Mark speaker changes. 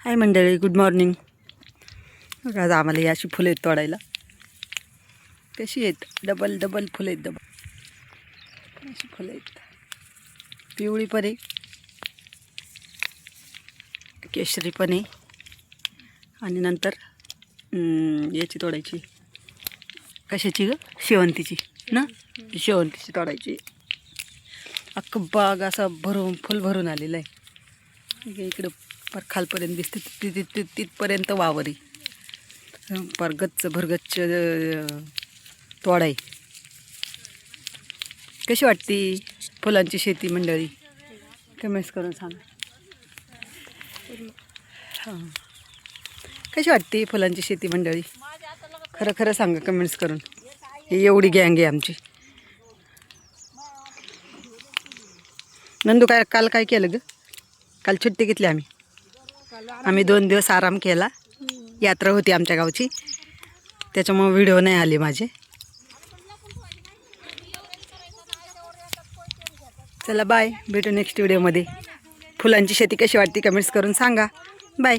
Speaker 1: हाय मंडळी, good morning. आज आम्हाला ही अशी फुलं आहेत तोडायला. कशी आहेत? डबल डबल फुलं आहेत. डबल अशी फुलं आहेत. पिवळी पण आहे, केशरी पण आहे, आणि नंतर याची तोडायची. कशाची ग? शेवंतीची ना. शेवंतीची तोडायची. अख्खं बाग असा भरून फुल भरून आलेलं आहे. इकडं पर खालपर्यंत दिसते तिथपर्यंत वावरी पर गच्च भरगच्च तोडाई. कशी वाटती फुलांची शेती मंडळी? कमेंट्स करून सांगा. हां, कशी वाटते फुलांची शेती मंडळी? खरं खरं सांगा कमेंट्स करून. ही एवढी गँग आहे आमची. नंदू काल काय केलं ग? काल सुट्टी घेतली आम्ही 2 दिवस आराम केला. यात्रा होती आमच्या गावची, त्याच्यामुळे व्हिडिओ नाही आले माझे. चला बाय, भेटू नेक्स्ट व्हिडिओमध्ये. फुलांची शेती कशी वाटते कमेंट्स करून सांगा. बाय.